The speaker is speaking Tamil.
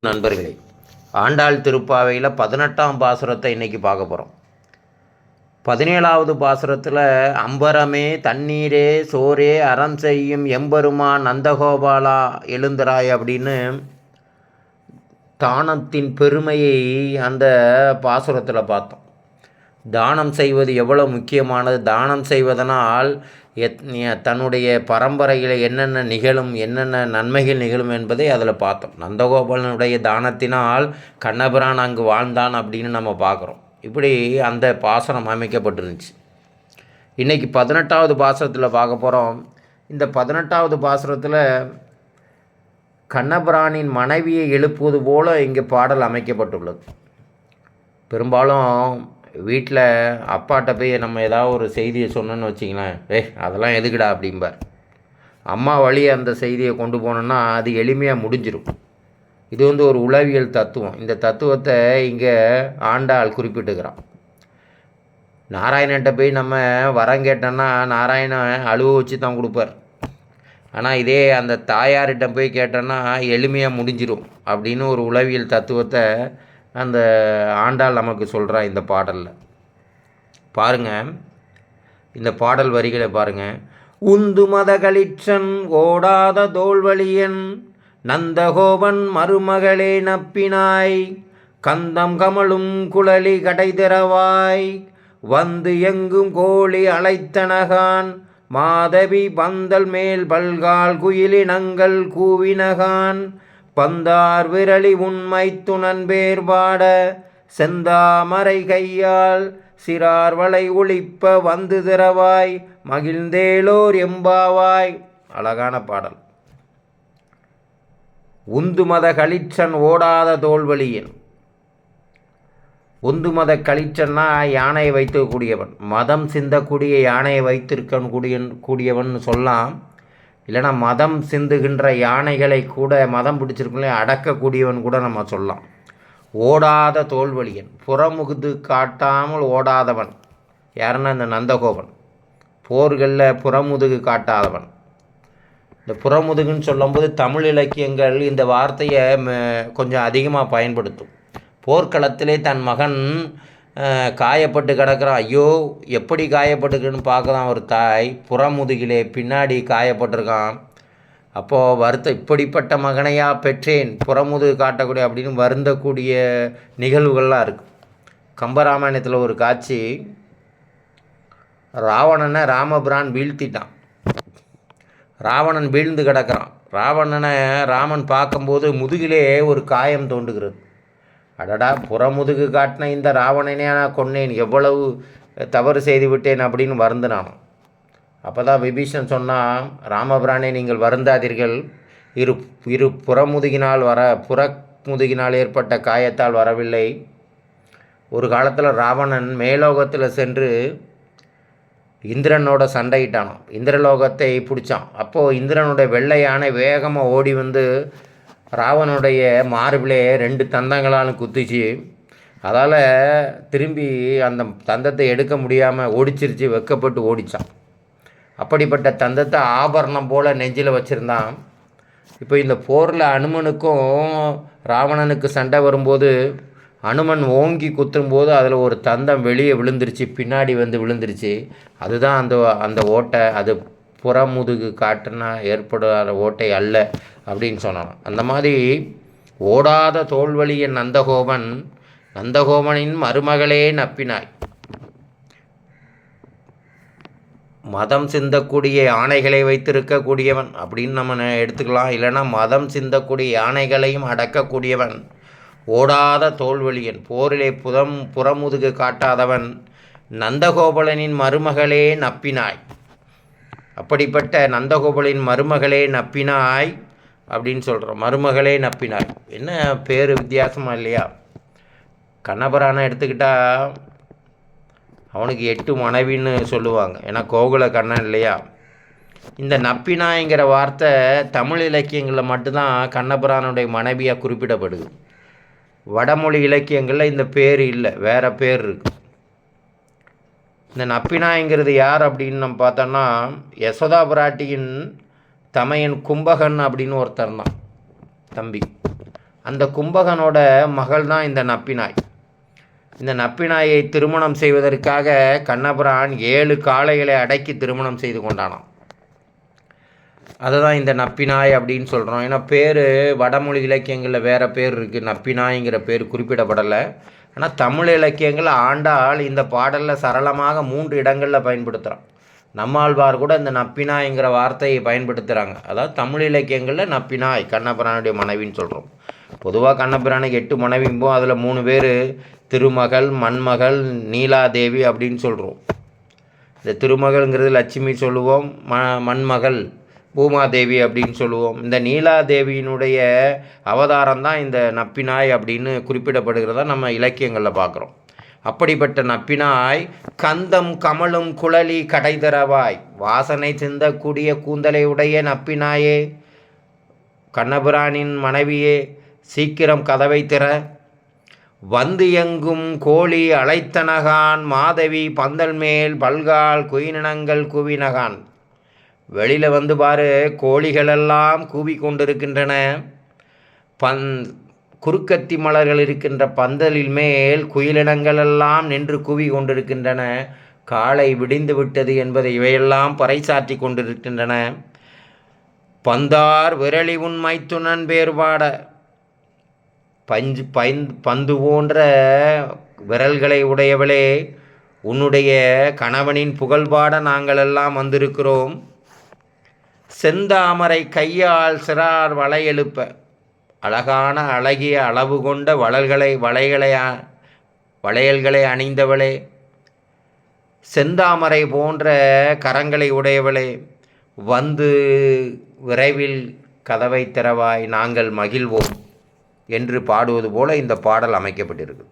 நண்பர்களே, ஆண்டாள் திருப்பாவையில் 18ஆம் பாசுரத்தை இன்றைக்கி பார்க்க போகிறோம். 17வது பாசுரத்தில் அம்பரமே தண்ணீரே சோரே அறம் செய்யும் எம்பெருமான் நந்தகோபாலா எழுந்தராய் அப்படின்னு தானத்தின் பெருமையை அந்த பாசுரத்தில் பார்த்தோம். தானம் செய்வது எவ்வளோ முக்கியமானது, தானம் செய்வதனால் தன்னுடைய பரம்பரையில் என்னென்ன நிகழும், என்னென்ன நன்மைகள் நிகழும் என்பதை அதில் பார்த்தோம். நந்தகோபாலனுடைய தானத்தினால் கண்ணபிரான் அங்கு வாழ்ந்தான் அப்படின்னு நம்ம பார்க்குறோம். இப்படி அந்த பாசனம் அமைக்கப்பட்டிருந்துச்சு. இன்றைக்கி 18வது பாசுரத்தில் பார்க்க போகிறோம். இந்த 18வது பாசுரத்தில் கண்ணபிரானின் மனைவியை எழுப்புவது போல் இங்கே பாடல் அமைக்கப்பட்டுள்ளது. பெரும்பாலும் வீட்டில் அப்பாட்ட போய் நம்ம ஏதாவது ஒரு செய்தியை சொன்னோன்னு வச்சிங்களேன், அதெல்லாம் எதுக்குடா அப்படிம்பார். அம்மா வழி அந்த செய்தியை கொண்டு போனோன்னா அது எளிமையாக முடிஞ்சிடும். இது ஒரு உளவியல் தத்துவம். இந்த தத்துவத்தை இங்கே ஆண்டாள் குறிப்பிட்டுக்கிறான். நாராயணன்ட்ட போய் நம்ம வரம் கேட்டோன்னா நாராயணன் அழுவ வச்சு தான் கொடுப்பார். ஆனால் இதே அந்த தாயார்கிட்ட போய் கேட்டோன்னா எளிமையாக முடிஞ்சிடும் அப்படின்னு ஒரு உளவியல் தத்துவத்தை அந்த ஆண்டாள் நமக்கு சொல்கிறா இந்த பாடலில். பாருங்கள், இந்த பாடல் வரிகளை பாருங்கள். உந்து மத களிற்றன் ஓடாத தோல்வழியன் நந்தகோபன் மருமகளே நப்பினாய் கந்தம் கமலும் குழலி கடை திறவாய் வந்து எங்கும் கோழி அழைத்தனகான் மாதவி பந்தல் மேல் பல்கால் குயிலினங்கள் கூவினகான் பந்தார் விரலி உண்மை துணன்பேர் பாட செந்தாமரை கையால் சிறார் வளை ஒளிப்ப வந்து திறவாய் மகிழ்ந்தேலோர் எம்பாவாய். அழகான பாடல். உந்து மத களிற்றன் ஓடாத தோல்வழியன். உந்து மத களிற்றன்னா யானையை வைத்துக்கூடியவன், மதம் சிந்தக்கூடிய யானையை வைத்திருக்கக்கூடியவன் சொல்லலாம். இல்லைனா மதம் சிந்துகின்ற யானைகளை கூட, மதம் பிடிச்சிருக்கலே அடக்கக்கூடியவன் கூட நம்ம சொல்லலாம். ஓடாத தோல்வழியன், புறமுகுது காட்டாமல் ஓடாதவன் யாருன்னா இந்த நந்தகோபன். போர்களில் புறமுதுகு காட்டாதவன். இந்த புறமுதுகுன்னு சொல்லும்போது தமிழ் இலக்கியங்கள் இந்த வார்த்தையை கொஞ்சம் அதிகமாக பயன்படுத்தும். போர்க்களத்திலே தன் மகன் காயப்பட்டு கிடக்கிறான். ஐயோ, எப்படி காயப்பட்டுக்குன்னு பார்க்கலாம் ஒரு தாய். புறமுதுகிலே பின்னாடி காயப்பட்டிருக்கான். அப்போது வருத்தம், இப்படிப்பட்ட மகனையா பெற்றேன், புறமுதுகு காட்டக்கூடிய அப்படின்னு வருந்தக்கூடிய நிகழ்வுகள்லாம் இருக்குது. கம்பராமாயணத்தில் ஒரு காட்சி, ராவணனை ராமபிரான் வீழ்த்திட்டான். ராவணன் வீழ்ந்து கிடக்கிறான். ராவணனை ராமன் பார்க்கும்போது முதுகிலே ஒரு காயம் தோன்றுகிறது. அடடா, புறமுதுகு காட்டின இந்த ராவணனே நான் கொன்னேன், எவ்வளவு தவறு செய்து விட்டேன் அப்படின்னு வருந்தினான். அப்போ தான் விபீஷன் சொன்னான், ராமபிரானே நீங்கள் வருந்தாதீர்கள், இரு புறமுதுகினால் புறமுதுகினால் ஏற்பட்ட காயத்தால் வரவில்லை. ஒரு காலத்தில் ராவணன் மேலோகத்தில் சென்று இந்திரனோட சண்டையிட்டானான். இந்திரலோகத்தை பிடிச்சான். அப்போது இந்திரனுடைய வெள்ளை யானை வேகமாக ஓடி வந்து ராவனுடைய மார்பிலே 2 தந்தங்களாலும் குத்திச்சு. அதால் திரும்பி அந்த தந்தத்தை எடுக்க முடியாமல் ஓடிச்சிருச்சு, வெக்கப்பட்டு ஓடிச்சான். அப்படிப்பட்ட தந்தத்தை ஆபரணம் போல் நெஞ்சில் வச்சுருந்தான். இப்போ இந்த போரில் அனுமனுக்கும் ராவணனுக்கு சண்டை வரும்போது அனுமன் ஓங்கி குத்தும்போது அதில் ஒரு தந்தம் வெளியே விழுந்துருச்சு, பின்னாடி வந்து விழுந்துருச்சு. அதுதான் அந்த ஓட்டை. அது புறமுதுகு காட்டுனா ஏற்படாத ஓட்டை அல்ல அப்படின்னு சொன்னான். அந்த மாதிரி ஓடாத தோல்வழியன் நந்தகோபனின் மருமகளே நப்பினாய். மதம் சிந்தக்கூடிய யானைகளை வைத்திருக்கக்கூடியவன் அப்படின்னு நம்ம எடுத்துக்கலாம். இல்லைனா மதம் சிந்தக்கூடிய யானைகளையும் அடக்கக்கூடியவன். ஓடாத தோல்வழியன், போரிலே புறமுதுகு காட்டாதவன். நந்தகோபாலனின் மருமகளே நப்பினாய். அப்படிப்பட்ட நந்தகோபாலின் மருமகளே நப்பினாய் அப்படின்னு சொல்கிறோம். மருமகளே நப்பினாய், என்ன பேர் வித்தியாசமாக இல்லையா? கண்ணபிரானை எடுத்துக்கிட்டால் அவனுக்கு 8 மனைவின்னு சொல்லுவாங்க. ஏன்னா கோகுல கண்ணன் இல்லையா? இந்த நப்பினாய்ங்கிற வார்த்தை தமிழ் இலக்கியங்களில் மட்டும்தான் கண்ணபிரானுடைய மனைவியாக குறிப்பிடப்படுது. வடமொழி இலக்கியங்களில் இந்த பேர் இல்லை, வேறு பேர் இருக்குது. இந்த நப்பினாய்ங்கிறது யார் அப்படின்னு நம்ம பார்த்தோன்னா, யசோதா பிராட்டியின் தமையன் கும்பகன் அப்படின்னு ஒருத்தர் தான் தம்பி. அந்த கும்பகனோட மகள் தான் இந்த நப்பினாய். இந்த நப்பினாயை திருமணம் செய்வதற்காக கண்ணபிரான் 7 காளைகளை அடக்கி திருமணம் செய்து கொண்டானாம். அதுதான் இந்த நப்பினாய் அப்படின்னு சொல்கிறோம். ஏன்னா பேர் வடமொழி இலக்கியங்களில் வேறு பேர் இருக்குது, நப்பினாய்ங்கிற பேர் குறிப்பிடப்படலை. ஆனால் தமிழ் இலக்கியங்கள் ஆண்டாள் இந்த பாடலில் சரளமாக 3 இடங்களில் பயன்படுத்துகிறான். நம்மாழ்வார் கூட இந்த நப்பினாய்ங்கிற வார்த்தையை பயன்படுத்துகிறாங்க. அதாவது தமிழ் இலக்கியங்களில் நப்பினாய் கண்ணபிரானுடைய மனைவின்னு சொல்கிறோம். பொதுவாக கண்ணபிரானுக்கு 8 மனைவிம்போம், அதில் 3 பேர் திருமகள், மண்மகள், நீலாதேவி அப்படின்னு சொல்கிறோம். இந்த திருமகள்ங்கிறது லட்சுமி சொல்லுவோம், மண்மகள் பூமாதேவி அப்படின்னு சொல்லுவோம். இந்த நீலாதேவியினுடைய அவதாரம் தான் இந்த நப்பினாய் அப்படின்னு குறிப்பிடப்படுகிறதா நம்ம இலக்கியங்களில் பார்க்குறோம். அப்படிப்பட்ட நப்பினாய் கந்தம் கமலும் குழலி கடைதரவாய், வாசனை சிந்தக்கூடிய கூந்தலை உடைய நப்பினாயே, கண்ணபிரானின் மனைவியே, சீக்கிரம் கதவை திற. வந்து எங்கும் கோழி அழைத்தனகான், மாதவி பந்தல் மேல் பல்கால் குயினங்கள் கூவினகான். வெளியில் வந்து பாரு, கோழிகளெல்லாம் கூவி கொண்டிருக்கின்றன. குறுக்கத்தி மலர்கள் இருக்கின்ற பந்தலில் மேல் குயிலினங்களெல்லாம் நின்று கூவி கொண்டிருக்கின்றன. காலை விடிந்து விட்டது என்பதை இவையெல்லாம் பறைசாற்றி கொண்டிருக்கின்றன. பந்தார் விரலி உன் மைத்துனன் பேர்பாட, பந்து போன்ற விரல்களை உடையவளே, உன்னுடைய கணவனின் புகழ்பாட நாங்கள் எல்லாம் வந்திருக்கிறோம். செந்தாமரை கையால் சிறார் வளையெழுப்ப, அழகான அழகிய அளவு கொண்ட வளையல்களை அணிந்தவளே, செந்தாமரை போன்ற கரங்களை உடையவளே, வந்து விரைவில் கதவை திறவாய், நாங்கள் மகிழ்வோம் என்று பாடுவது போல இந்த பாடல் அமைக்கப்பட்டிருக்கு.